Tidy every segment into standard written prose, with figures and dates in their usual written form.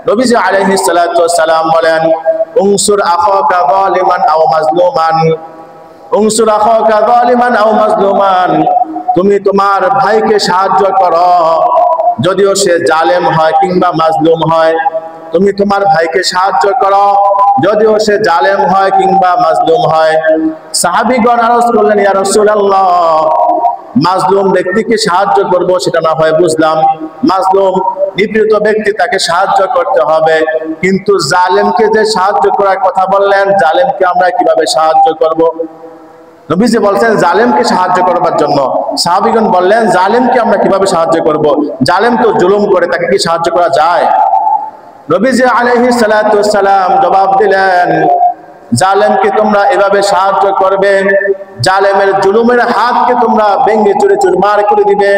নবীজি আলাইহিস সালাতু ওয়াস সালাম বলেন, উনসুর আখাকা যালিমান আও মাজলুমান, উনসুর আখাকা যালিমান আও মাজলুমান, তুমি তোমার ভাইকে সাহায্য করো যদিও সে জালেম হয় কিংবা মাজলুম হয়। তুমি তোমার ভাইকে সাহায্য করো যদিও সে জালেম হয় কিংবা মাজলুম হয়। সাহাবীগণ আরজ করলেন, ইয়া রাসূলুল্লাহ, মাজলুম ব্যক্তিকে সাহায্য করব সেটা না হয় বুঝলাম, মাজলুম নিপীড়িত ব্যক্তি তাকে সাহায্য করতে হবে, কিন্তু জালেমকে যে সাহায্য করার কথা বললেন, জালেমকে আমরা কিভাবে সাহায্য করব? নবীজি বলছেন জালেমকে সাহায্য করবার জন্য। সাহাবীগণ বললেন, জালেমকে আমরা কিভাবে সাহায্য করব? জালেম তো জুলুম করে, তাকে কি সাহায্য করা যায়? নবীজি আলাইহিস সালাতু ওয়াস সালাম জবাব দিলেন, জালেমকে তোমরা এভাবে সাহায্য করবে, জালেমের জুলুমের হাতকে তোমরা ভেঙে চুরে চুরমার করে দিবে,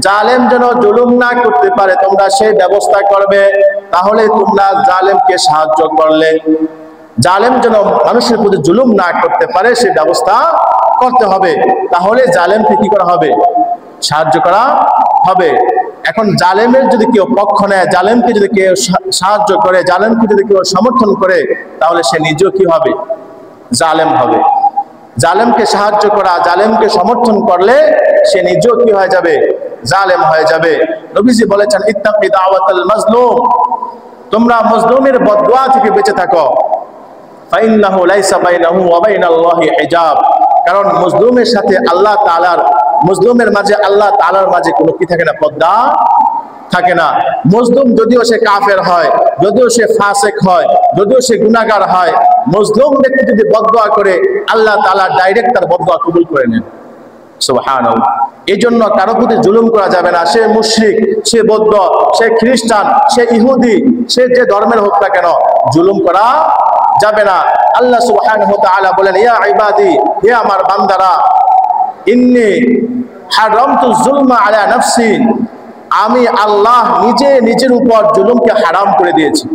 জালেম যেন জুলুম না করতে পারে তোমরা সেই ব্যবস্থা করবে। তাহলে তোমরা জালেমকে সাহায্য করলে, জালেম যেন মানুষের প্রতি জুলুম না করতে পারে সেই ব্যবস্থা করতে হবে। তাহলে জালেমকে কি করা হবে? সাহায্য করা হবে। এখন জালেমের যদি কেউ পক্ষ নেয়, জালেমকে যদি কেউ সাহায্য করে, জালেমকে যদি কেউ সমর্থন করে, তাহলে সে নিজেও কি হবে? জালেম হবে। জালেমকে সাহায্য করা, জালেমকে সমর্থন করলে সে নিজেও কি হয়ে যাবে? জালেম হয়ে যাবে। নবীজি বলেছেন, ইত্তাকি দাওয়াতাল মাজলুম, তোমরা মাজলুমের বদদুয়া থেকে বেঁচে থাকো। ফাইন্নাহু লাইসা বাইনাহু ওয়া বাইনাল্লাহি হিজাব, কারণ মাজলুমের সাথে আল্লাহ তাআলার, মাজলুমের মাঝে আল্লাহ তাআলার মাঝে কোনো কি থাকে না? পর্দা থাকে না। মাজলুম যদিও সে কাফের হয়, যদিও সে ফাসিক হয়, যদিও সে গুনাহগার হয়, মাজলুম ব্যক্তি যদি বদদুয়া করে, আল্লাহ তাআলা ডাইরেক্ট তার বদদুয়া কবুল করে নেন। সুবহানাল্লাহ। এই জন্য কারো প্রতি জুলুম করা যাবে না। সে মুশরিক, সে বৌদ্ধ, সে খ্রিস্টান, সে ইহুদি, সে যে ধর্মের হোক না কেন, জুলুম করা যাবে না। আল্লাহ সুবহানাহু ওয়া তাআলা বলেন, ইয়া ইবাদি, হে আমার বান্দারা, ইন্নী হারামতু যুলমা আলা নাফসি, আমি আল্লাহ নিজে নিজের উপর জুলুমকে হারাম করে দিয়েছি।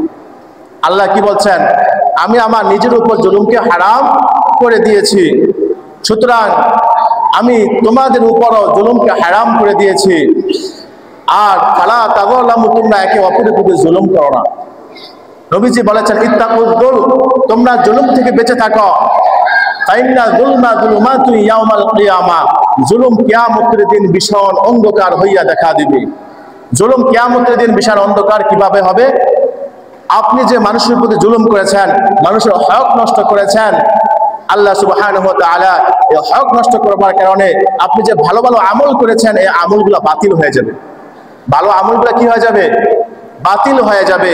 আল্লাহ কি বলছেন? আমি আমার নিজের উপর জুলুমকে হারাম করে দিয়েছি, সুতরাং আমি তোমাদের উপরও জুলুমকে হারাম করে দিয়েছি। আর ফালা তাযলামু, তোমরা একে অপরের প্রতি জুলুম করো না। নবীজি বলেছেন, ইত্তাকুল যুলম, তোমরা জুলুম থেকে বেঁচে থাকো। ফাইন্না যুলমা যুলুমাতুন ইয়াউমাল কিয়ামাহ, জুলুম কিয়ামতের দিন ভীষণ অন্ধকার হইয়া দেখা দিবে। জুলুম কিয়ামতের দিন ভীষণ অন্ধকার কিভাবে হবে? আপনি যে মানুষের প্রতি জুলুম করেছেন, মানুষের হক নষ্ট করেছেন, আল্লাহ সুবহানাহু ওয়া তাআলা এই হক নষ্ট করবার কারণে আপনি যে ভালো ভালো আমল করেছেন, এই আমলগুলো বাতিল হয়ে যাবে। ভালো আমলগুলো কি হয়ে যাবে? বাতিল হয়ে যাবে।